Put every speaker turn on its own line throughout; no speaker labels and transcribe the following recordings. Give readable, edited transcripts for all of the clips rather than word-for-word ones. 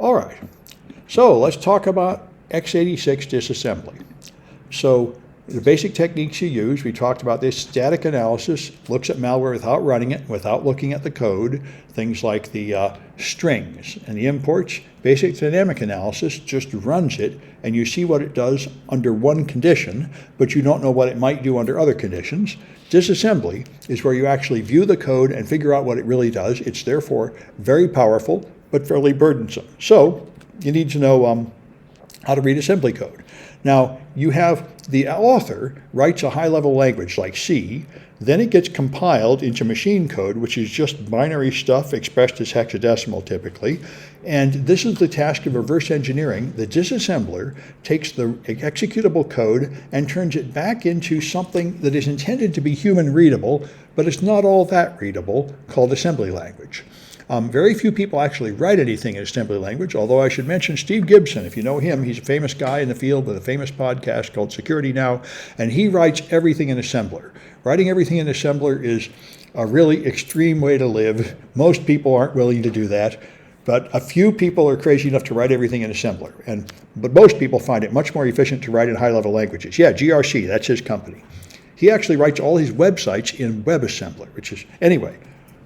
All right, so let's talk about x86 disassembly. So the basic techniques you use, we talked about this. Static analysis looks at malware without running it, without looking at the code, things like the strings and the imports. Basic dynamic analysis just runs it, and you see what it does under one condition, but you don't know what it might do under other conditions. Disassembly is where you actually view the code and figure out what it really does. It's therefore very powerful, but fairly burdensome. So you need to know how to read assembly code. Now, you have the author writes a high-level language like C, then it gets compiled into machine code, which is just binary stuff expressed as hexadecimal typically. And this is the task of reverse engineering. The disassembler takes the executable code and turns it back into something that is intended to be human readable, but it's not all that readable, called assembly language. Very few people actually write anything in assembly language, although I should mention Steve Gibson. If you know him, he's a famous guy in the field with a famous podcast called Security Now, and he writes everything in assembler. Writing everything in assembler is a really extreme way to live. Most people aren't willing to do that, but a few people are crazy enough to write everything in assembler. But most people find it much more efficient to write in high-level languages. Yeah, GRC, that's his company. He actually writes all his websites in WebAssembler, which is, anyway.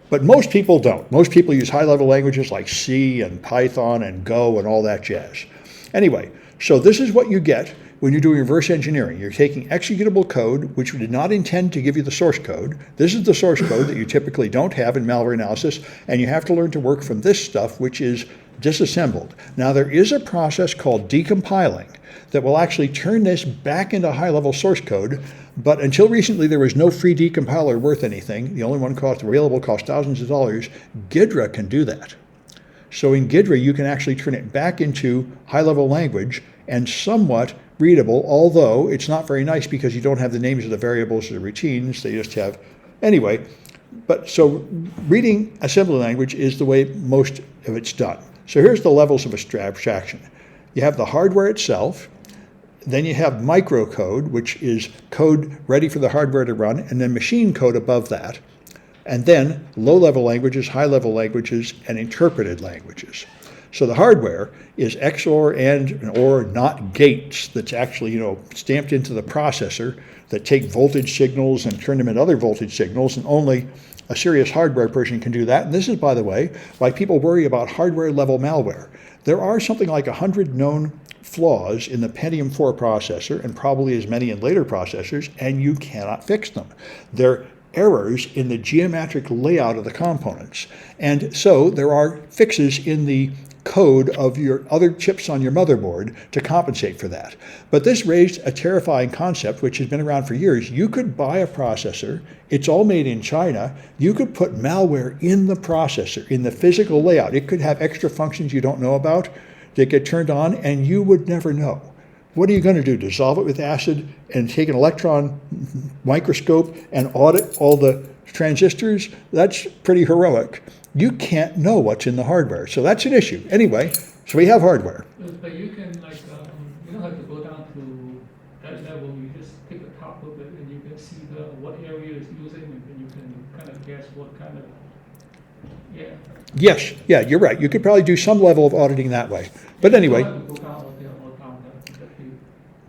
But most people don't. Most people use high-level languages like C and Python and Go and all that jazz. Anyway, so this is what you get when you're doing reverse engineering. You're taking executable code, which we did not intend to give you the source code. This is the source code that you typically don't have in malware analysis, and you have to learn to work from this stuff, which is disassembled. Now, there is a process called decompiling that will actually turn this back into high-level source code, but until recently there was no free decompiler worth anything. The only one available cost thousands of dollars. Ghidra can do that. So in Ghidra, you can actually turn it back into high-level language and somewhat readable, although it's not very nice because you don't have the names of the variables or the routines. They just have, anyway. But so reading assembly language is the way most of it's done. So here's the levels of abstraction. You have the hardware itself, then you have microcode, which is code ready for the hardware to run, and then machine code above that, and then low-level languages, high-level languages, and interpreted languages. So the hardware is XOR and or not gates that's actually, stamped into the processor that take voltage signals and turn them into other voltage signals, and only a serious hardware person can do that. And this is, by the way, why people worry about hardware-level malware. There are something like 100 known flaws in the Pentium 4 processor, and probably as many in later processors, and you cannot fix them. They're errors in the geometric layout of the components. And so there are fixes in the code of your other chips on your motherboard to compensate for that. But this raised a terrifying concept, which has been around for years. You could buy a processor, it's all made in China, you could put malware in the processor, in the physical layout. It could have extra functions you don't know about that get turned on, and you would never know. What are you going to do? Dissolve it with acid and take an electron microscope and audit all the transistors? That's pretty heroic. You can't know what's in the hardware, so that's an issue. Anyway, so we have hardware.
But you can, you don't have to go down to that level. You just pick the top of it, and you can see what area it's using, and then you can kind of guess what kind of, yeah.
Yes, yeah, you're right. You could probably do some level of auditing that way. But anyway.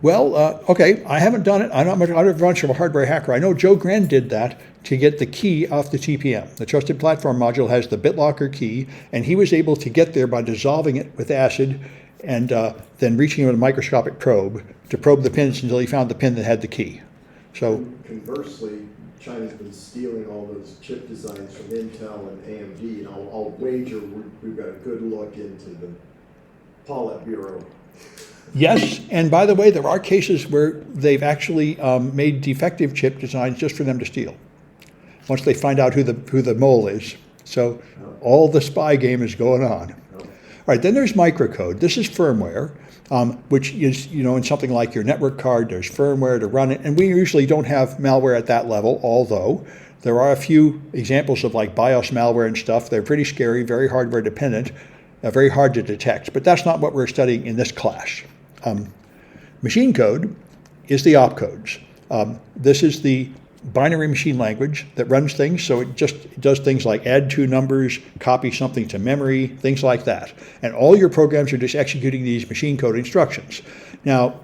Well, okay, I haven't done it. I'm not much of a hardware hacker. I know Joe Gren did that to get the key off the TPM. The Trusted Platform module has the BitLocker key, and he was able to get there by dissolving it with acid and then reaching with a microscopic probe to probe the pins until he found the pin that had the key. So
conversely, China's been stealing all those chip designs from Intel and AMD, and I'll wager we've got a good look into the Politburo.
Yes, and by the way, there are cases where they've actually made defective chip designs just for them to steal, once they find out who the mole is. So all the spy game is going on. All right, then there's microcode. This is firmware, which is, in something like your network card, there's firmware to run it, and we usually don't have malware at that level, although there are a few examples of like BIOS malware and stuff. They're pretty scary, very hardware dependent, very hard to detect, but that's not what we're studying in this class. Machine code is the opcodes. This is the binary machine language that runs things. So it does things like add two numbers, copy something to memory, things like that. And all your programs are just executing these machine code instructions. Now,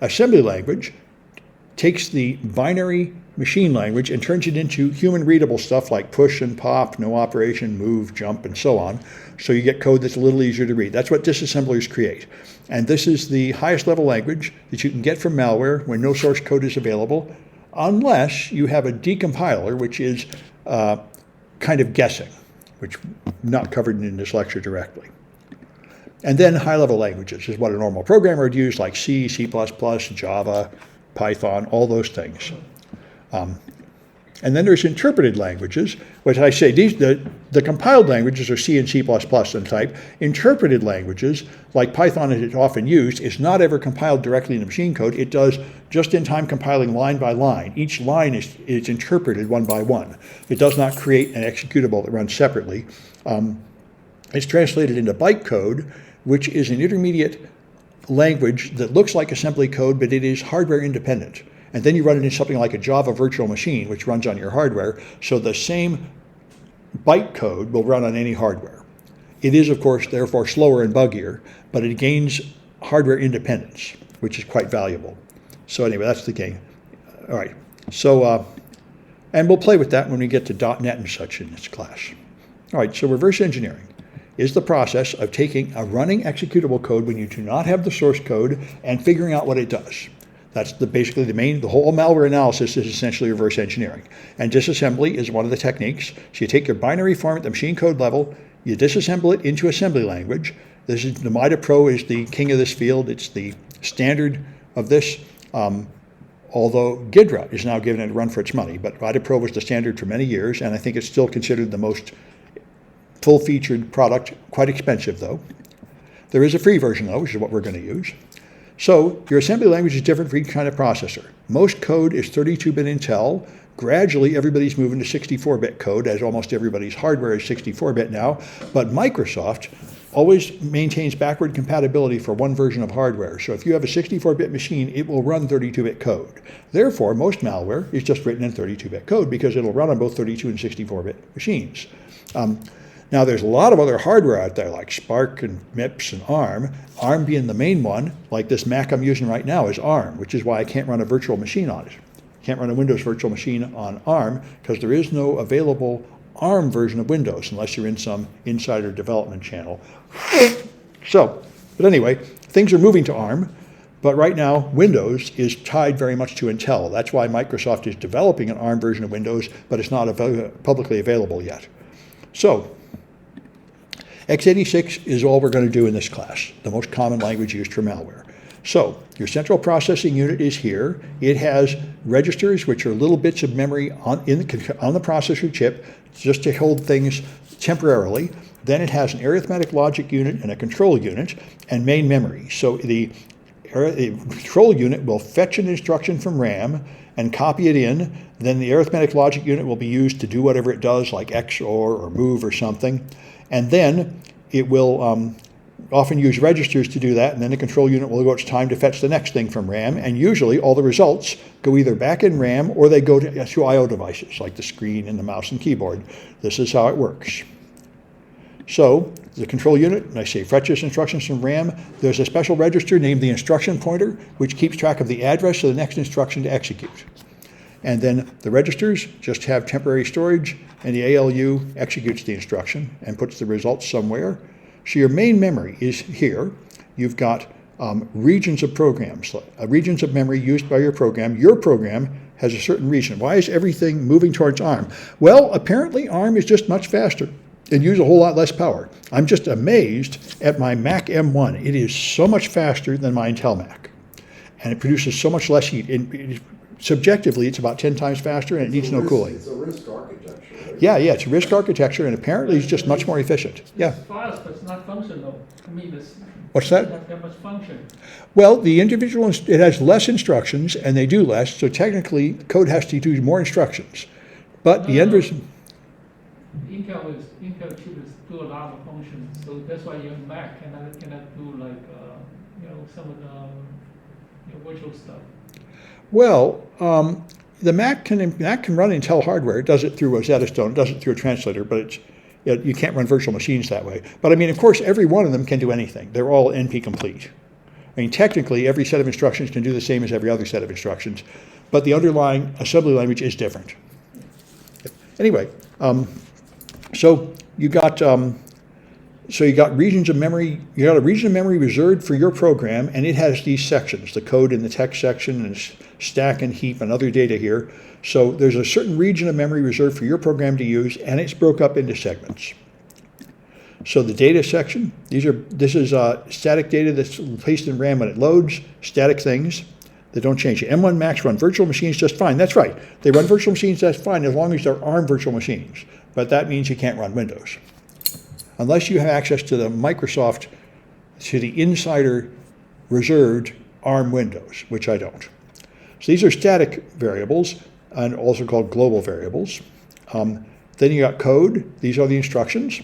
assembly language takes the binary machine language and turns it into human readable stuff like push and pop, no operation, move, jump, and so on. So you get code that's a little easier to read. That's what disassemblers create. And this is the highest level language that you can get from malware when no source code is available, unless you have a decompiler, which is kind of guessing, which not covered in this lecture directly. And then high-level languages is what a normal programmer would use, like C, C++, Java, Python, all those things. And then there's interpreted languages, which I say, the compiled languages are C and C++ in type. Interpreted languages, like Python is often used, is not ever compiled directly into machine code. It does just-in-time compiling line by line. Each line is interpreted one by one. It does not create an executable that runs separately. It's translated into bytecode, which is an intermediate language that looks like assembly code, but it is hardware independent. And then you run it in something like a Java virtual machine, which runs on your hardware. So the same bytecode will run on any hardware. It is, of course, therefore slower and buggier, but it gains hardware independence, which is quite valuable. So anyway, that's the game. All right. So, and we'll play with that when we get to .NET and such in this class. All right. So reverse engineering is the process of taking a running executable code when you do not have the source code and figuring out what it does. That's basically the whole malware analysis is essentially reverse engineering. And disassembly is one of the techniques. So you take your binary form at the machine code level, you disassemble it into assembly language. The MITA Pro is the king of this field. It's the standard of this, although Ghidra is now given it a run for its money. But MITA Pro was the standard for many years, and I think it's still considered the most full-featured product, quite expensive though. There is a free version though, which is what we're going to use. So your assembly language is different for each kind of processor. Most code is 32-bit Intel. Gradually, everybody's moving to 64-bit code, as almost everybody's hardware is 64-bit now. But Microsoft always maintains backward compatibility for one version of hardware. So if you have a 64-bit machine, it will run 32-bit code. Therefore, most malware is just written in 32-bit code because it'll run on both 32 and 64-bit machines. Now, there's a lot of other hardware out there like Spark and MIPS and ARM. ARM being the main one, like this Mac I'm using right now is ARM, which is why I can't run a virtual machine on it. Can't run a Windows virtual machine on ARM because there is no available ARM version of Windows unless you're in some insider development channel. So, but anyway, things are moving to ARM, but right now Windows is tied very much to Intel. That's why Microsoft is developing an ARM version of Windows, but it's not publicly available yet. So, x86 is all we're going to do in this class, the most common language used for malware. So your central processing unit is here. It has registers, which are little bits of memory on the processor chip, just to hold things temporarily. Then it has an arithmetic logic unit and a control unit and main memory. So the control unit will fetch an instruction from RAM and copy it in. Then the arithmetic logic unit will be used to do whatever it does, like XOR or move or something. And then it will often use registers to do that, and then the control unit will go, it's time to fetch the next thing from RAM, and usually all the results go either back in RAM or they go to I/O devices, like the screen and the mouse and keyboard. This is how it works. So the control unit, and I say fetches instructions from RAM, there's a special register named the instruction pointer, which keeps track of the address of the next instruction to execute. And then the registers just have temporary storage, and the ALU executes the instruction and puts the results somewhere. So your main memory is here. You've got regions of programs, regions of memory used by your program. Your program has a certain region. Why is everything moving towards ARM? Well, apparently ARM is just much faster and use a whole lot less power. I'm just amazed at my Mac M1. It is so much faster than my Intel Mac, and it produces so much less heat. Subjectively, it's about 10 times faster, and it needs no cooling.
It's a RISC architecture, right?
Yeah, it's a RISC architecture, and apparently it's just much more efficient. Yeah.
It's fast, but it's not functional. I mean,
What's
it
that?
doesn't have that much function.
Well, it has less instructions, and they do less, so technically, code has to do more instructions. But the end result...
Intel chip is do a lot of functions, so that's why your Mac cannot do like some of the virtual stuff.
Well, The Mac can run Intel hardware. It does it through a Zetastone. It does it through a translator, but you can't run virtual machines that way. But I mean, of course, every one of them can do anything. They're all NP complete. I mean, technically, every set of instructions can do the same as every other set of instructions, but the underlying assembly language is different. Anyway, so you got regions of memory. You got a region of memory reserved for your program, and it has these sections: the code and the text section, and stack and heap, and other data here. So there's a certain region of memory reserved for your program to use, and it's broke up into segments. So the data section, this is static data that's placed in RAM when it loads, static things that don't change. M1 Macs run virtual machines just fine. That's right. They run virtual machines just fine as long as they're ARM virtual machines. But that means you can't run Windows. Unless you have access to the Microsoft, to the insider reserved ARM Windows, which I don't. So these are static variables, and also called global variables. Then you got code. These are the instructions.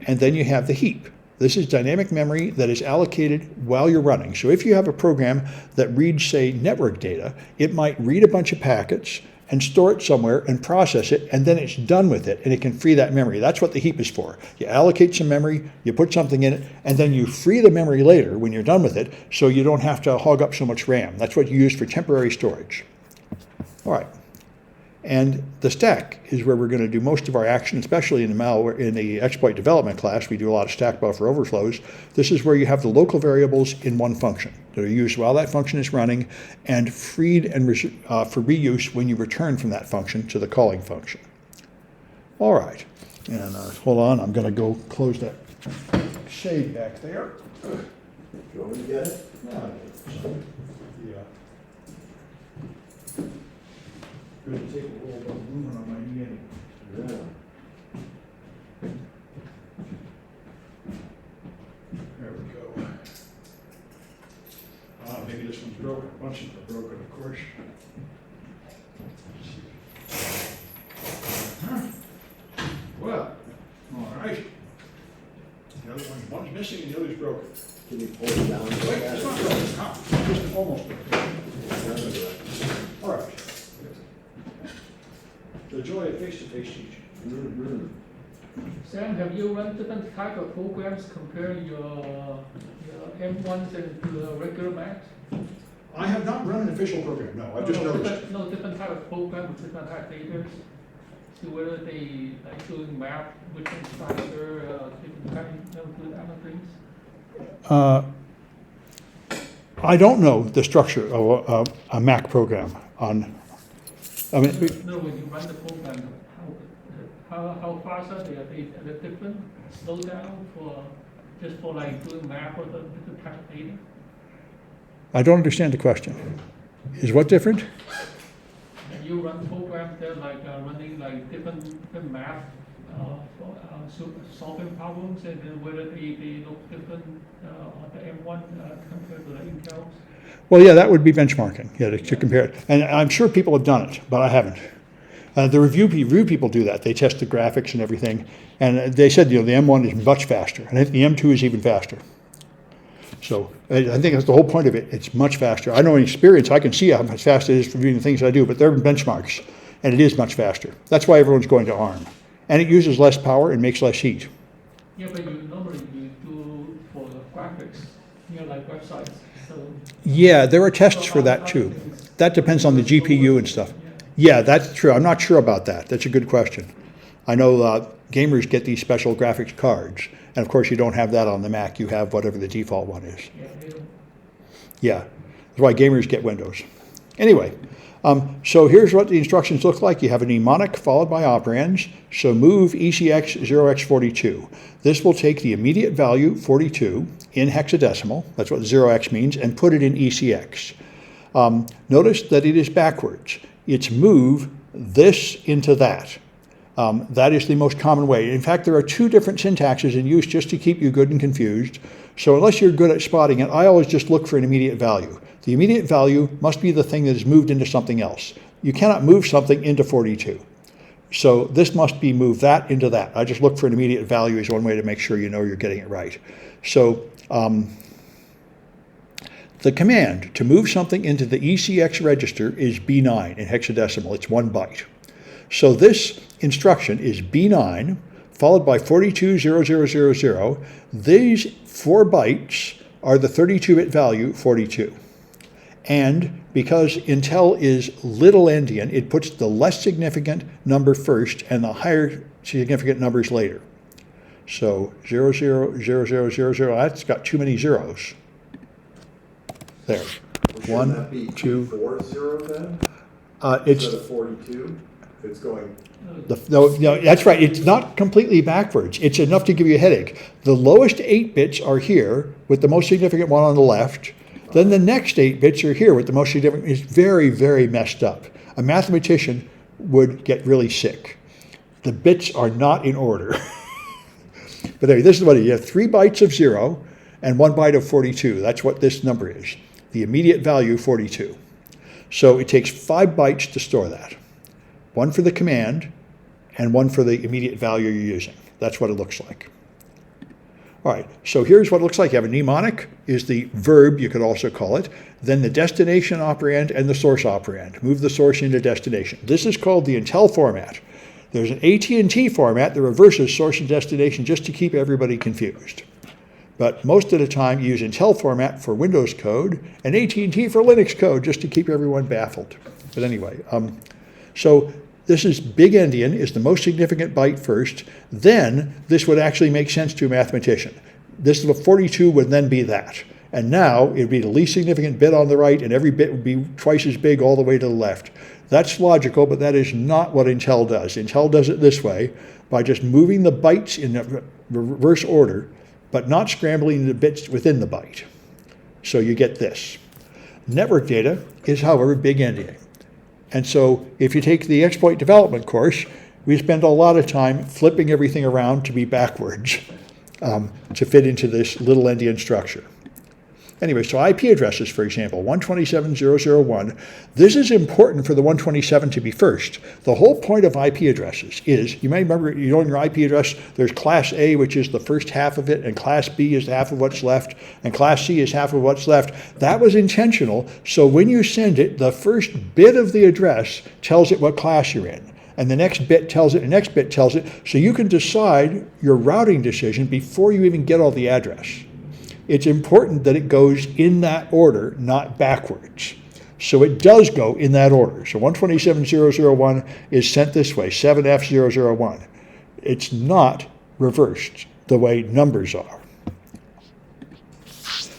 And then you have the heap. This is dynamic memory that is allocated while you're running. So if you have a program that reads, say, network data, it might read a bunch of packets and store it somewhere and process it, and then it's done with it, and it can free that memory. That's what the heap is for. You allocate some memory, you put something in it, and then you free the memory later when you're done with it, so you don't have to hog up so much RAM. That's what you use for temporary storage. All right. And the stack is where we're going to do most of our action, especially in the exploit development class. We do a lot of stack buffer overflows. This is where you have the local variables in one function that are used while that function is running and freed and for reuse when you return from that function to the calling function. All right. And hold on, I'm going to go close that shade back there.
You want me to get it?
Yeah. Going to take a little bit of movement on my knee anyway.
Yeah.
There we go. Maybe this one's broken. A bunch of them are broken, of course. Well, all right. The other one's missing and the other's broken.
Can you pull it down?
Wait, it's not broken. It's not. It's just almost broken. All right. The joy of face-to-face teaching.
Mm-hmm.
Sam, have you run different type of programs comparing your M1s and the regular Macs?
I have not run an official program, no. I've just noticed.
Different type of program with different type of data. See whether they like doing map, which one's faster, different kind of other things.
I don't know the structure of a Mac program on. I mean,
No, when you run the program, how fast are they? Are they different? Slow down just for like doing map or the different type of data?
I don't understand the question. Is what different?
And you run programs that like running like different math for solving problems, and then whether they look different on the M1 compared to the Intel.
Well, yeah, that would be benchmarking, yeah, to compare it. And I'm sure people have done it, but I haven't. The review people do that. They test the graphics and everything, and they said, the M1 is much faster, and I think the M2 is even faster. So I think that's the whole point of it. It's much faster. I know in experience, I can see how much faster it is for doing the things I do, but they're benchmarks, and it is much faster. That's why everyone's going to ARM. And it uses less power and makes less heat.
Yeah, but normally you do for the graphics, like websites. So
yeah, there are tests for that too. That depends on the GPU and stuff. Yeah, that's true. I'm not sure about that. That's a good question. I know gamers get these special graphics cards, and of course you don't have that on the Mac. You have whatever the default one is. Yeah, that's why gamers get Windows. Anyway, so here's what the instructions look like. You have a mnemonic followed by operands. So move ECX 0x42. This will take the immediate value, 42, in hexadecimal, that's what 0x means, and put it in ECX. Notice that it is backwards. It's move this into that. That is the most common way. In fact, there are two different syntaxes in use just to keep you good and confused. So unless you're good at spotting it, I always just look for an immediate value. The immediate value must be the thing that is moved into something else. You cannot move something into 42. So this must be move that into that. I just look for an immediate value as one way to make sure you know you're getting it right. So The command to move something into the ECX register is B9 in hexadecimal. It's 1 byte. So this instruction is B9 followed by 420000. These 4 bytes are the 32-bit value 42. And because Intel is little endian, it puts the less significant number first and the higher significant numbers later. So 000000, that's got too many zeros. There.
Well,
One,
shouldn't that be
two.
240 then?
It's
Instead of 42? It's going,
no, that's right. It's not completely backwards. It's enough to give you a headache. The lowest 8 bits are here with the most significant one on the left. Then the next 8 bits are here with the most significant. It's very, very messed up. A mathematician would get really sick. The bits are not in order. But anyway, this is what it is. You have 3 bytes of 0 and 1 byte of 42. That's what this number is. The immediate value, 42. So it takes 5 bytes to store that. 1 for the command and 1 for the immediate value you're using. That's what it looks like. All right, so here's what it looks like. You have a mnemonic, is the verb, you could also call it, then the destination operand and the source operand. Move the source into destination. This is called the Intel format. There's an AT&T format that reverses source and destination just to keep everybody confused. But most of the time you use Intel format for Windows code and AT&T for Linux code just to keep everyone baffled. But anyway, so this is big endian is the most significant byte first. Then this would actually make sense to a mathematician. This 42 would then be that. And now it would be the least significant bit on the right and every bit would be twice as big all the way to the left. That's logical, but that is not what Intel does. Intel does it this way by just moving the bytes in the reverse order, but not scrambling the bits within the byte. So you get this. Network data is, however, big endian. And so if you take the exploit development course, we spend a lot of time flipping everything around to be backwards to fit into this little endian structure. Anyway, so IP addresses, for example, 127.0.0.1, this is important for the 127 to be first. The whole point of IP addresses is, you may remember, you know, in your IP address, there's class A, which is the first half of it, and class B is half of what's left, and class C is half of what's left. That was intentional, so when you send it, the first bit of the address tells it what class you're in. And the next bit tells it, the next bit tells it, so you can decide your routing decision before you even get all the address. It's important that it goes in that order, not backwards. So it does go in that order. So 127.0.0.1 is sent this way, 7F001. It's not reversed the way numbers are.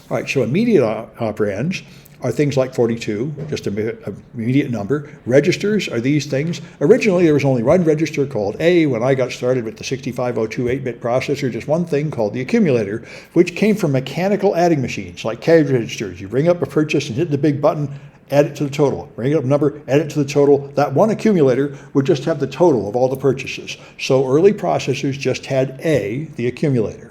All right, so immediate operands are things like 42, just an immediate number. Registers are these things. Originally, there was only one register called A. When I got started with the 6502 8-bit processor, just one thing called the accumulator, which came from mechanical adding machines like cash registers. You ring up a purchase and hit the big button, add it to the total. Ring up a number, add it to the total. That one accumulator would just have the total of all the purchases. So early processors just had A, the accumulator.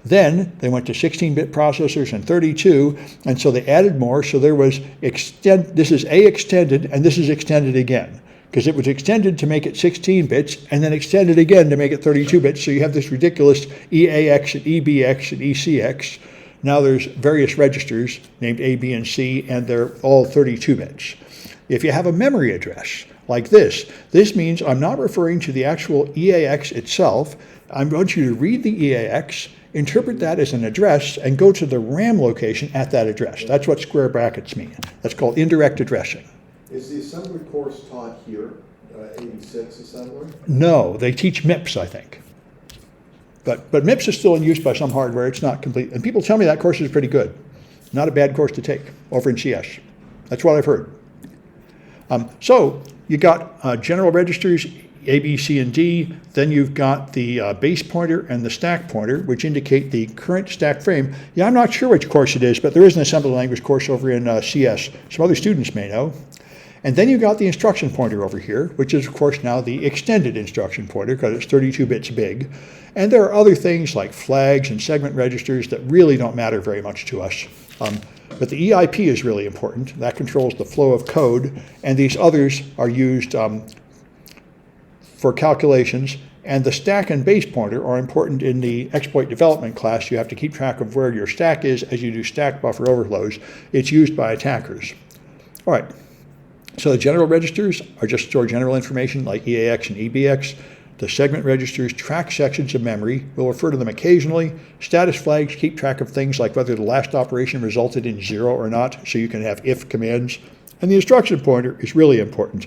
Then they went to 16-bit processors and 32, and so they added more. So there was this is A extended, and this is extended again, because it was extended to make it 16 bits, and then extended again to make it 32 bits. So you have this ridiculous EAX and EBX and ECX. Now there's various registers named A, B, and C, and they're all 32 bits. If you have a memory address like this means I'm not referring to the actual EAX itself. I want you to read the EAX, interpret that as an address, and go to the RAM location at that address. That's what square brackets mean. That's called indirect addressing.
is the assembly course taught here, 86 assembly?
No, they teach MIPS, I think. But MIPS is still in use by some hardware. It's not complete. And people tell me that course is pretty good. Not a bad course to take over in CS. That's what I've heard. So you got general registers, A, B, C, and D. Then you've got the base pointer and the stack pointer, which indicate the current stack frame. Yeah, I'm not sure which course it is, but there is an assembly language course over in CS. Some other students may know. And then you've got the instruction pointer over here, which is, of course, now the extended instruction pointer because it's 32 bits big. And there are other things like flags and segment registers that really don't matter very much to us. But the EIP is really important. That controls the flow of code. And these others are used for calculations And the stack and base pointer are important in the exploit development class. You have to keep track of where your stack is as you do stack buffer overflows. It's used by attackers. All right, so the general registers are just store general information like EAX and EBX. The segment registers track sections of memory. We'll refer to them occasionally. Status flags keep track of things like whether the last operation resulted in 0 or not, so you can have if commands. And the instruction pointer is really important.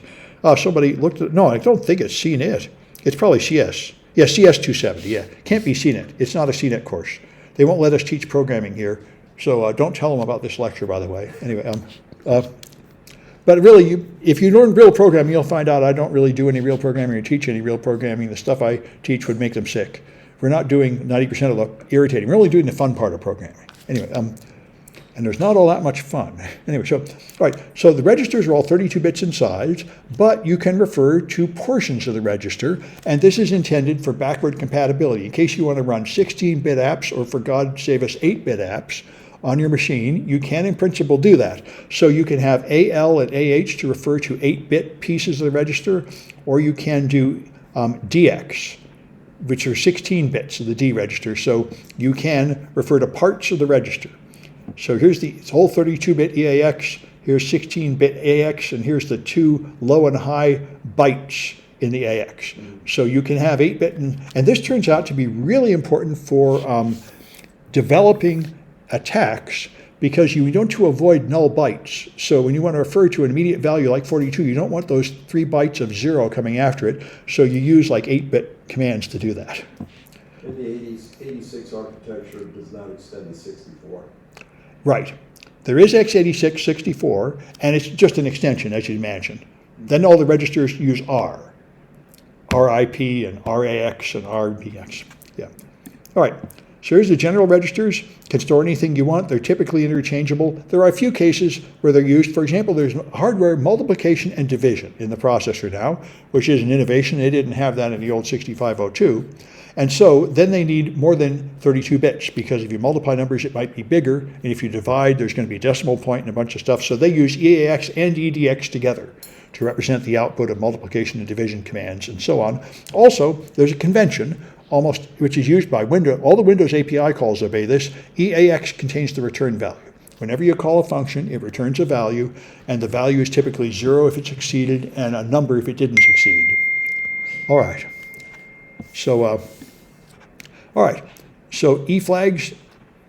Somebody looked at, no, I don't think it's CNIT. It's probably CS. Yeah, CS 270, yeah. Can't be CNIT. It's not a CNIT course. They won't let us teach programming here, so don't tell them about this lecture, by the way. Anyway, but really, if you learn real programming, you'll find out I don't really do any real programming or teach any real programming. The stuff I teach would make them sick. We're not doing 90% of the irritating. We're only doing the fun part of programming. Anyway, and there's not all that much fun. Anyway, so, all right, so the registers are all 32 bits in size, but you can refer to portions of the register, and this is intended for backward compatibility. In case you want to run 16-bit apps, or for God save us, 8-bit apps on your machine, you can in principle do that. So you can have AL and AH to refer to 8-bit pieces of the register, or you can do DX, which are 16 bits of the D register. So you can refer to parts of the register. So here's the whole 32-bit EAX, here's 16-bit AX, and here's the 2 low and high bytes in the AX. So you can have 8-bit, and this turns out to be really important for developing attacks, because you want to avoid null bytes. So when you want to refer to an immediate value like 42, you don't want those 3 bytes of 0 coming after it, so you use like 8-bit commands to do that.
And the 86 architecture does not extend to 64.
Right. There is x86 64, and it's just an extension, as you imagine. Then all the registers use R. RIP and RAX and RBX. Yeah. All right. So here's the general registers. Can store anything you want. They're typically interchangeable. There are a few cases where they're used. For example, there's hardware multiplication and division in the processor now, which is an innovation. They didn't have that in the old 6502. And so then they need more than 32 bits, because if you multiply numbers, it might be bigger. And if you divide, there's going to be a decimal point and a bunch of stuff. So they use EAX and EDX together to represent the output of multiplication and division commands and so on. Also, there's a convention which is used by Windows. All the Windows API calls obey this. EAX contains the return value. Whenever you call a function, it returns a value, and the value is typically 0 if it succeeded and a number if it didn't succeed. All right. So, So E-flags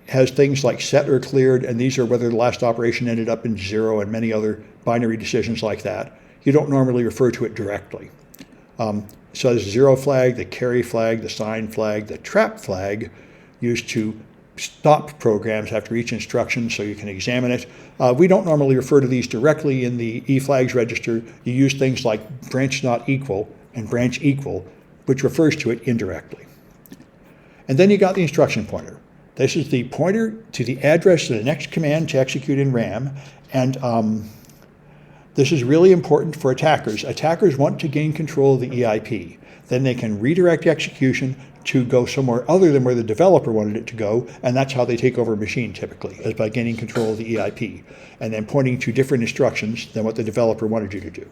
has things like set or cleared, and these are whether the last operation ended up in 0 and many other binary decisions like that. You don't normally refer to it directly. So there's a 0 flag, the carry flag, the sign flag, the trap flag, used to stop programs after each instruction so you can examine it. We don't normally refer to these directly in the E-flags register. You use things like branch not equal and branch equal, which refers to it indirectly. And then you got the instruction pointer. This is the pointer to the address of the next command to execute in RAM, and this is really important for attackers. Attackers want to gain control of the EIP. Then they can redirect execution to go somewhere other than where the developer wanted it to go, and that's how they take over a machine typically, is by gaining control of the EIP, and then pointing to different instructions than what the developer wanted you to do.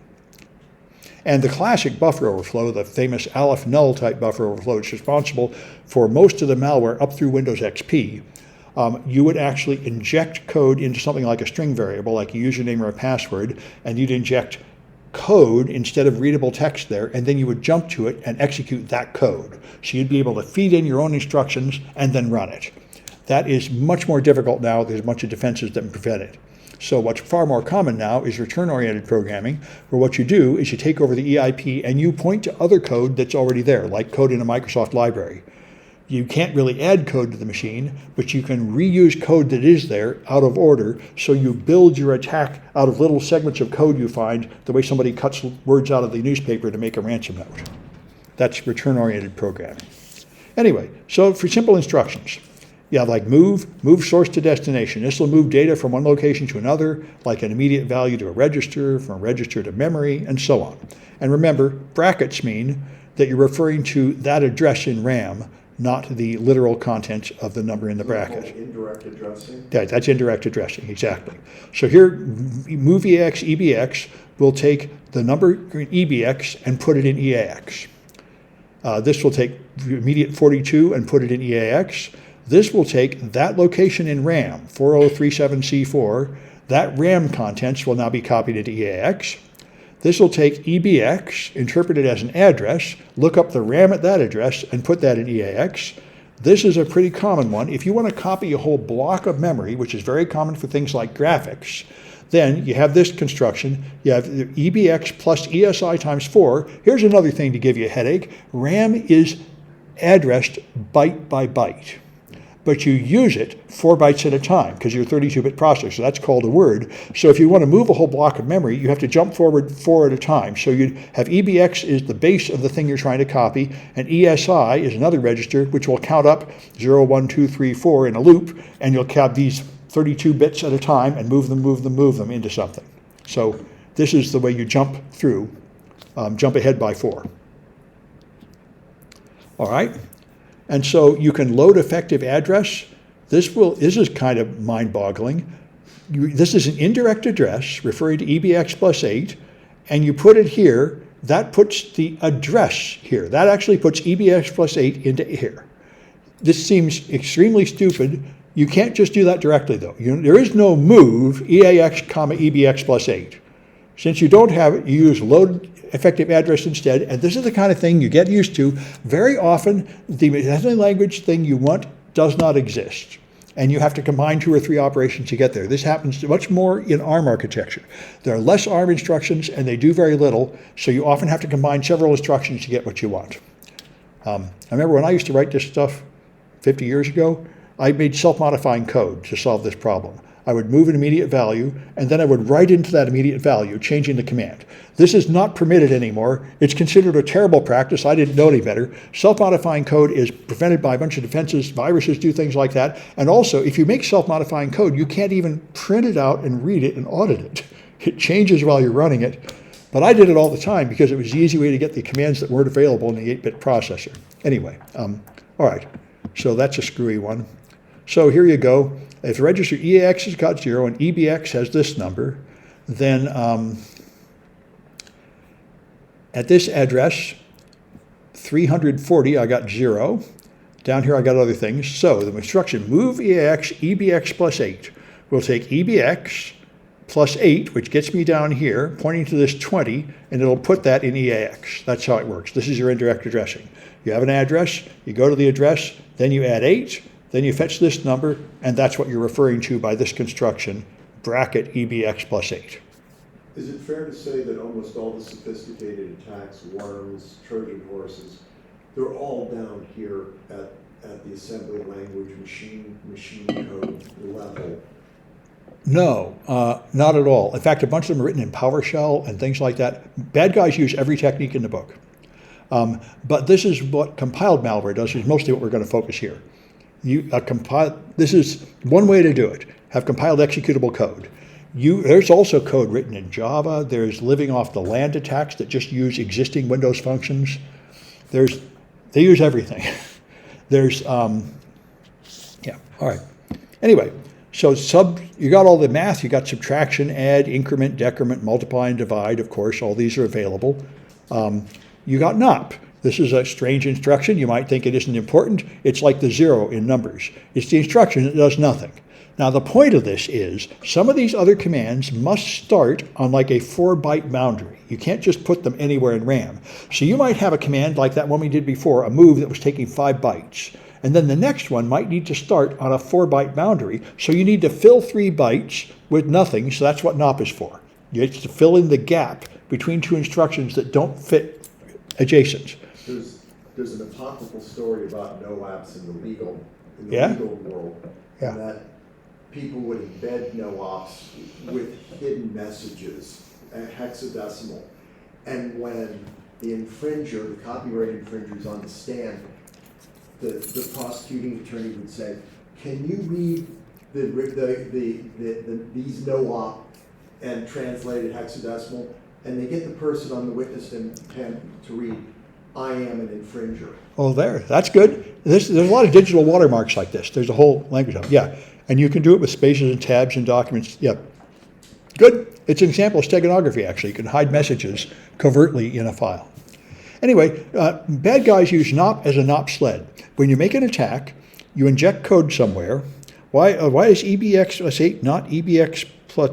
And the classic buffer overflow, the famous Aleph null type buffer overflow, is responsible for most of the malware up through Windows XP. You would actually inject code into something like a string variable, like a username or a password, and you'd inject code instead of readable text there, and then you would jump to it and execute that code. So you'd be able to feed in your own instructions and then run it. That is much more difficult now. There's a bunch of defenses that prevent it. So what's far more common now is return-oriented programming, where what you do is you take over the EIP and you point to other code that's already there, like code in a Microsoft library. You can't really add code to the machine, but you can reuse code that is there out of order, so you build your attack out of little segments of code you find, the way somebody cuts words out of the newspaper to make a ransom note. That's return-oriented programming. Anyway, so for simple instructions, yeah, like move source to destination. This will move data from one location to another, like an immediate value to a register, from a register to memory, and so on. And remember, brackets mean that you're referring to that address in RAM, not the literal content of the number in the bracket.
Indirect addressing?
Yeah, that's indirect addressing, exactly. So here, move EX, EBX will take the number in EBX and put it in EAX. This will take immediate 42 and put it in EAX. This will take that location in RAM, 4037C4. That RAM contents will now be copied into EAX. This will take EBX, interpret it as an address, look up the RAM at that address, and put that in EAX. This is a pretty common one. If you want to copy a whole block of memory, which is very common for things like graphics, then you have this construction. You have EBX plus ESI times 4. Here's another thing to give you a headache. RAM is addressed byte by byte, but you use it 4 bytes at a time because you're a 32-bit processor. That's called a word. So if you want to move a whole block of memory, you have to jump forward 4 at a time. So you have EBX is the base of the thing you're trying to copy, and ESI is another register which will count up 0, 1, 2, 3, 4 in a loop, and you'll have these 32 bits at a time and move them into something. So this is the way you jump through, jump ahead by 4. All right. And so you can load effective address. This is kind of mind-boggling. This is an indirect address referring to EBX plus 8, and you put it here. That puts the address here. That actually puts EBX plus 8 into here. This seems extremely stupid. You can't just do that directly, though. There is no move EAX comma EBX plus 8. Since you don't have it, you use load effective address instead, and this is the kind of thing you get used to. Very often, the assembly language thing you want does not exist, and you have to combine 2 or 3 operations to get there. This happens much more in ARM architecture. There are less ARM instructions, and they do very little, so you often have to combine several instructions to get what you want. I remember when I used to write this stuff 50 years ago, I made self-modifying code to solve this problem. I would move an immediate value, and then I would write into that immediate value, changing the command. This is not permitted anymore. It's considered a terrible practice. I didn't know any better. Self-modifying code is prevented by a bunch of defenses. Viruses do things like that. And also, if you make self-modifying code, you can't even print it out and read it and audit it. It changes while you're running it. But I did it all the time because it was the easy way to get the commands that weren't available in the 8-bit processor. Anyway, all right. So that's a screwy one. So here you go. If the register EAX has got 0 and EBX has this number, then at this address, 340, I got 0. Down here, I got other things. So the instruction, move EAX, EBX plus 8. We'll take EBX plus 8, which gets me down here, pointing to this 20, and it'll put that in EAX. That's how it works. This is your indirect addressing. You have an address, you go to the address, then you add 8, then you fetch this number, and that's what you're referring to by this construction, bracket EBX plus 8.
Is it fair to say that almost all the sophisticated attacks, worms, Trojan horses, they're all down here at the assembly language machine code level?
No, not at all. In fact, a bunch of them are written in PowerShell and things like that. Bad guys use every technique in the book. But this is what compiled malware does, is mostly what we're going to focus here. This is one way to do it. Have compiled executable code. There's also code written in Java. There's living off the land attacks that just use existing Windows functions. They use everything. There's, yeah, all right. Anyway, so you got all the math. You got subtraction, add, increment, decrement, multiply, and divide. Of course, all these are available. You got NOP. This is a strange instruction. You might think it isn't important. It's like the 0 in numbers. It's the instruction that does nothing. Now, the point of this is some of these other commands must start on like a 4-byte boundary. You can't just put them anywhere in RAM. So you might have a command like that one we did before, a move that was taking 5 bytes. And then the next one might need to start on a 4-byte boundary. So you need to fill 3 bytes with nothing. So that's what NOP is for. You have to fill in the gap between 2 instructions that don't fit adjacent.
There's an apocryphal story about no-ops in the legal world.
Yeah.
And that people would embed no-ops with hidden messages, hexadecimal. And when the infringer, the copyright infringer, is on the stand, the prosecuting attorney would say, "Can you read these no-op and translate it hexadecimal?" And they get the person on the witness stand to read, "I am an infringer."
Oh, that's good. There's a lot of digital watermarks like this. There's a whole language of it. Yeah, and you can do it with spaces and tabs and documents. Yeah, good. It's an example of steganography, actually. You can hide messages covertly in a file. Anyway, bad guys use NOP as a NOP sled. When you make an attack, you inject code somewhere. Why is EBX, let's say, not EBX plus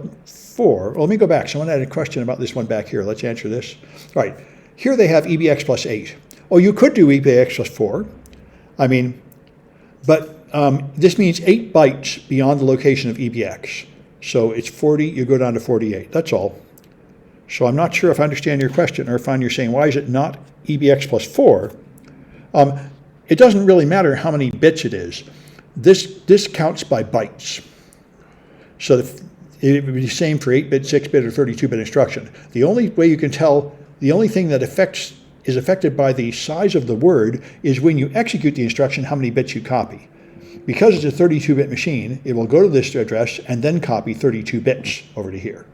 4? Well, let me go back. Someone had a question about this one back here. Let's answer this. All right, here they have EBX plus 8. Oh, you could do EBX plus 4. I mean, but this means 8 bytes beyond the location of EBX. So it's 40, you go down to 48. That's all. So I'm not sure if I understand your question, or if you're saying, why is it not EBX plus 4? It doesn't really matter how many bits it is. This counts by bytes. So it would be the same for 8-bit, 6-bit, or 32-bit instruction. The only way you can tell, the only thing that is affected by the size of the word is when you execute the instruction, how many bits you copy. Because it's a 32-bit machine, it will go to this address and then copy 32 bits over to here.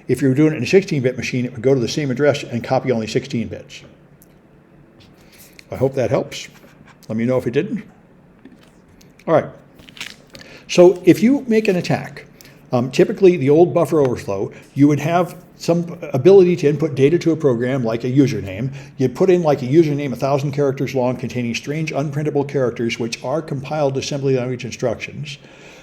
If you were doing it in a 16-bit machine, it would go to the same address and copy only 16 bits. I hope that helps. Let me know if it didn't. All right. So if you make an attack, typically the old buffer overflow, you would have some ability to input data to a program like a username. You'd put in like a username 1,000 characters long containing strange unprintable characters which are compiled assembly language instructions.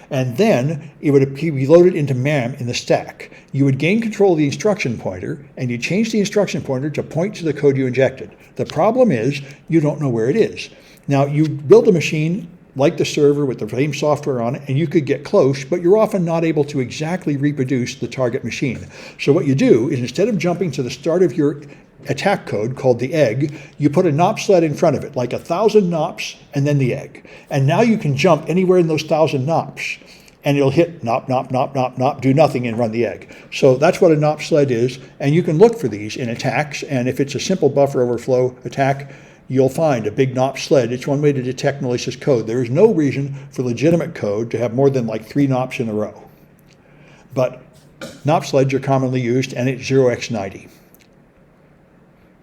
And then it would be loaded into MAM in the stack. You would gain control of the instruction pointer, and you change the instruction pointer to point to the code you injected. The problem is you don't know where it is. Now, you build a machine like the server with the same software on it, and you could get close, but you're often not able to exactly reproduce the target machine. So what you do is, instead of jumping to the start of your attack code called the egg, you put a NOP sled in front of it, like 1,000 NOPs and then the egg. And now you can jump anywhere in those 1,000 NOPs, and it'll hit NOP, NOP, NOP, NOP, NOP, do nothing and run the egg. So that's what a NOP sled is, and you can look for these in attacks, and if it's a simple buffer overflow attack, you'll find a big NOP sled. It's one way to detect malicious code. There is no reason for legitimate code to have more than like 3 NOPs in a row. But NOP sleds are commonly used, and it's 0x90.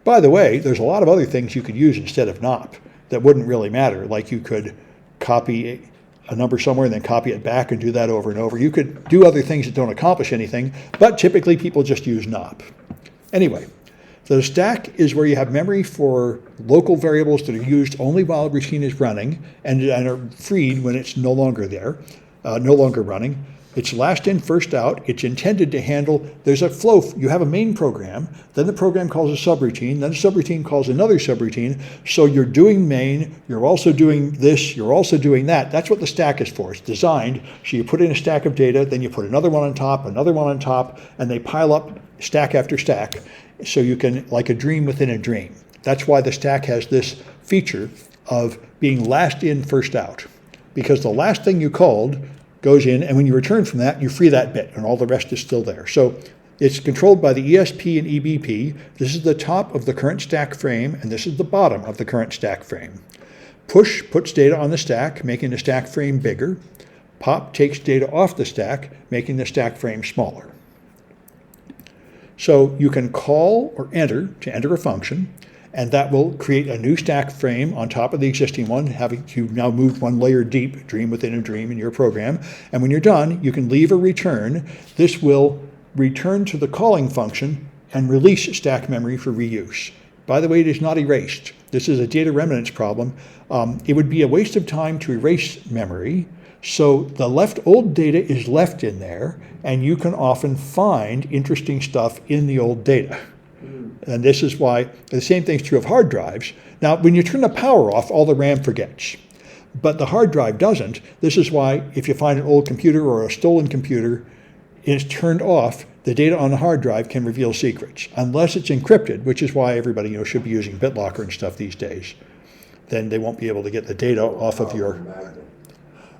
By the way, there's a lot of other things you could use instead of NOP that wouldn't really matter. Like you could copy a number somewhere and then copy it back and do that over and over. You could do other things that don't accomplish anything, but typically people just use NOP. Anyway, the stack is where you have memory for local variables that are used only while a machine is running and are freed when it's no longer there, no longer running. It's last in, first out. It's intended to handle, there's a flow. You have a main program, then the program calls a subroutine, then the subroutine calls another subroutine. So you're doing main, you're also doing this, you're also doing that. That's what the stack is for. It's designed, so you put in a stack of data, then you put another one on top, another one on top, and they pile up stack after stack. So you can, like a dream within a dream. That's why the stack has this feature of being last in, first out. Because the last thing you called goes in, and when you return from that, you free that bit, and all the rest is still there. So it's controlled by the ESP and EBP. This is the top of the current stack frame, and this is the bottom of the current stack frame. Push puts data on the stack, making the stack frame bigger. Pop takes data off the stack, making the stack frame smaller. So you can call or enter to enter a function, and that will create a new stack frame on top of the existing one, having you now moved one layer deep, dream within a dream in your program. And when you're done, you can leave a return. This will return to the calling function and release stack memory for reuse. By the way, it is not erased. This is a data remnants problem. It would be a waste of time to erase memory. So the left old data is left in there, and you can often find interesting stuff in the old data. And this is why the same thing's true of hard drives. Now, when you turn the power off, all the RAM forgets. But the hard drive doesn't. This is why if you find an old computer or a stolen computer, it's turned off, the data on the hard drive can reveal secrets, unless it's encrypted, which is why everybody should be using BitLocker and stuff these days. Then they won't be able to get the data off of your...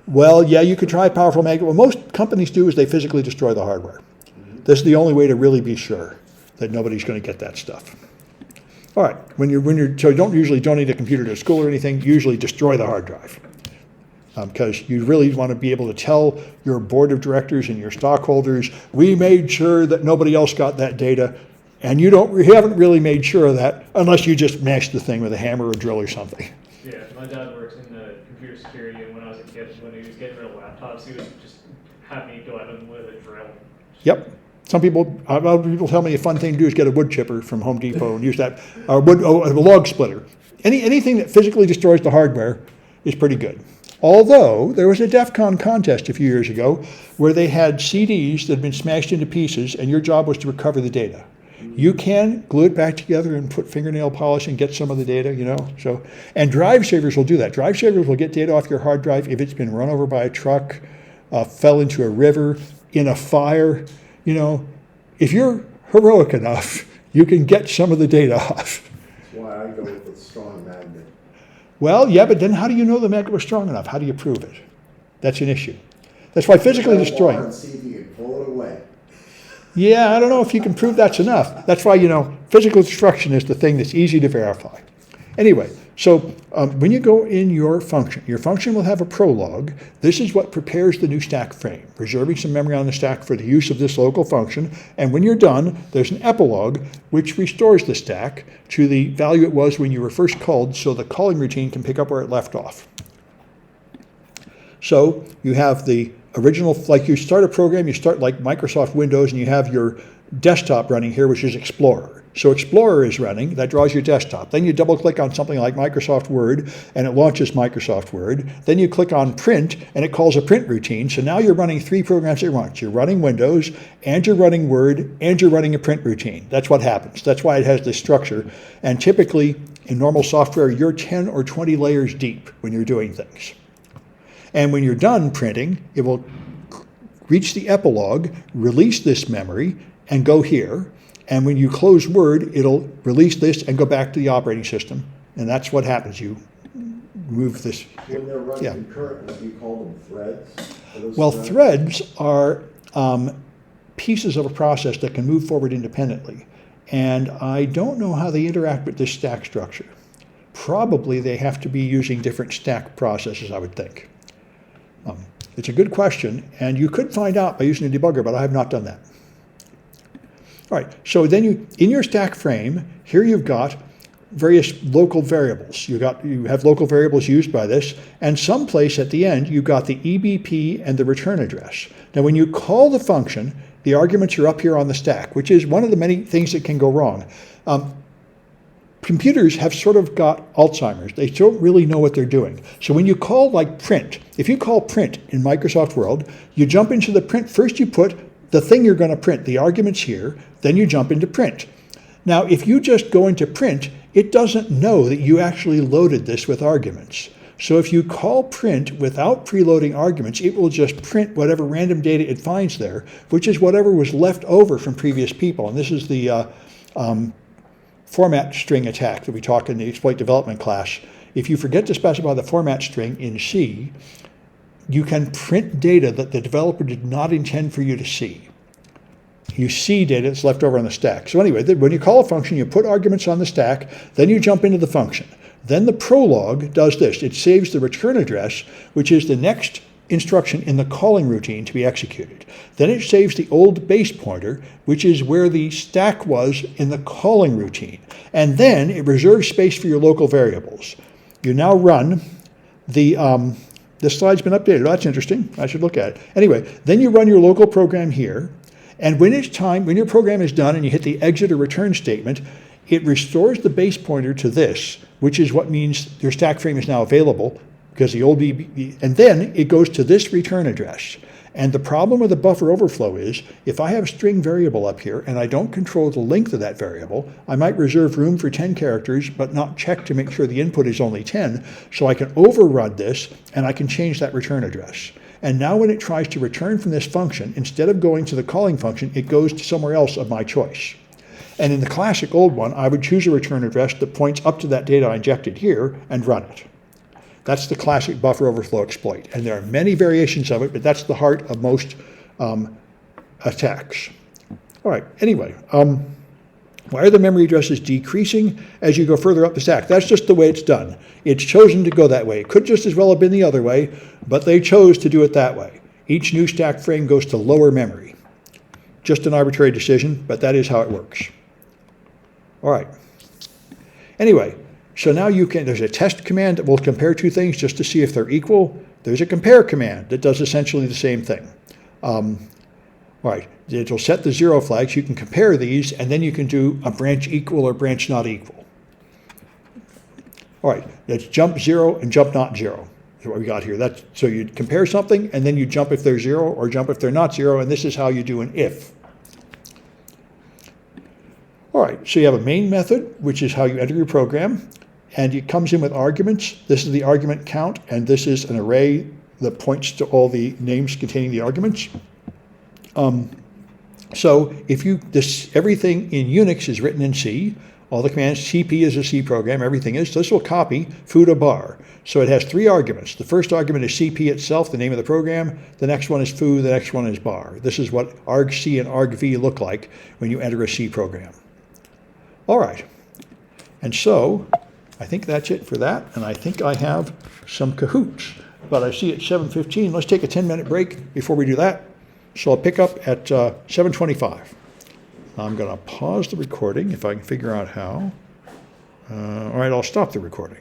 Well, yeah, you could try powerful magnet. What most companies do is they physically destroy the hardware. This is the only way to really be sure that nobody's going to get that stuff. All right, so you don't need a computer to school or anything. Usually destroy the hard drive, because you really want to be able to tell your board of directors and your stockholders, we made sure that nobody else got that data, and you haven't really made sure of that unless you just mashed the thing with a hammer or drill or something.
Yeah, my dad works in the computer security, and when I was a kid, when he was getting rid of laptops, he would just have me go at him with a drill.
Yep. Some people, other people tell me a fun thing to do is get a wood chipper from Home Depot and use that, or a log splitter. Anything that physically destroys the hardware is pretty good. Although there was a DEF CON contest a few years ago where they had CDs that had been smashed into pieces and your job was to recover the data. You can glue it back together and put fingernail polish and get some of the data, you know. So, and drive savers will do that. Drive savers will get data off your hard drive if it's been run over by a truck, fell into a river, in a fire. You know, if you're heroic enough, you can get some of the data off.
That's why I go with a strong magnet.
Well, yeah, but then how do you know the magnet was strong enough? How do you prove it? That's an issue. That's why physically destroying.
And see if you can pull it away.
Yeah, I don't know if you can prove that's enough. That's why, you know, physical destruction is the thing that's easy to verify. Anyway, so when you go in your function will have a prologue. This is what prepares the new stack frame, reserving some memory on the stack for the use of this local function. And when you're done, there's an epilogue, which restores the stack to the value it was when you were first called, so the calling routine can pick up where it left off. So you have the original, like you start a program, you start like Microsoft Windows, and you have your desktop running here, which is Explorer. So Explorer is running, that draws your desktop. Then you double click on something like Microsoft Word, and it launches Microsoft Word. Then you click on Print, and it calls a print routine. So now you're running 3 programs at once. You're running Windows, and you're running Word, and you're running a print routine. That's what happens. That's why it has this structure. And typically, in normal software, you're 10 or 20 layers deep when you're doing things. And when you're done printing, it will reach the epilogue, release this memory, and go here. And when you close Word, it'll release this and go back to the operating system. And that's what happens. You move this.
When they're running concurrently, do you call them threads? Are those
Well, threads are pieces of a process that can move forward independently. And I don't know how they interact with this stack structure. Probably they have to be using different stack processes, I would think. It's a good question, and you could find out by using a debugger, but I have not done that. All right, so then in your stack frame, here you've got various local variables. You have local variables used by this, and someplace at the end, you've got the EBP and the return address. Now, when you call the function, the arguments are up here on the stack, which is one of the many things that can go wrong. Computers have sort of got Alzheimer's. They don't really know what they're doing. So when you call like print, if you call print in Microsoft World, you jump into the print. First you put the thing you're going to print, the arguments here, then you jump into print. Now, if you just go into print, it doesn't know that you actually loaded this with arguments. So if you call print without preloading arguments, it will just print whatever random data it finds there, which is whatever was left over from previous people. And this is the format string attack that we talked in the exploit development class. If you forget to specify the format string in C, you can print data that the developer did not intend for you to see. You see data that's left over on the stack. So anyway, when you call a function, you put arguments on the stack, then you jump into the function. Then the prologue does this. It saves the return address, which is the next instruction in the calling routine to be executed. Then it saves the old base pointer, which is where the stack was in the calling routine. And then it reserves space for your local variables. You now run this slide's been updated. Oh, that's interesting. I should look at it. Anyway, then you run your local program here. And when it's time, when your program is done and you hit the exit or return statement, it restores the base pointer to this, which is what means your stack frame is now available, because the old BB, and then it goes to this return address. And the problem with the buffer overflow is, if I have a string variable up here and I don't control the length of that variable, I might reserve room for 10 characters, but not check to make sure the input is only 10, so I can overrun this and I can change that return address. And now when it tries to return from this function, instead of going to the calling function, it goes to somewhere else of my choice. And in the classic old one, I would choose a return address that points up to that data I injected here and run it. That's the classic buffer overflow exploit. And there are many variations of it, but that's the heart of most attacks. All right, anyway, why are the memory addresses decreasing as you go further up the stack? That's just the way it's done. It's chosen to go that way. It could just as well have been the other way, but they chose to do it that way. Each new stack frame goes to lower memory. Just an arbitrary decision, but that is how it works. All right. Anyway, so now there's a test command that will compare two things just to see if they're equal. There's a compare command that does essentially the same thing. All right, it'll set the 0 flags. You can compare these, and then you can do a branch equal or branch not equal. All right, that's jump 0 and jump not 0. That's what we got here. So you compare something, and then you jump if they're 0 or jump if they're not 0, and this is how you do an if. All right, so you have a main method, which is how you enter your program, and it comes in with arguments. This is the argument count, and this is an array that points to all the names containing the arguments. So if everything in Unix is written in C, all the commands, CP is a C program, everything is. This will copy foo to bar. So it has 3 arguments. The first argument is CP itself, the name of the program. The next one is foo, the next one is bar. This is what argc and argv look like when you enter a C program. All right, and so I think that's it for that, and I think I have some Kahoots. But I see it's 7:15. Let's take a 10-minute break before we do that. So I'll pick up at 7:25. I'm going to pause the recording if I can figure out how. All right, I'll stop the recording.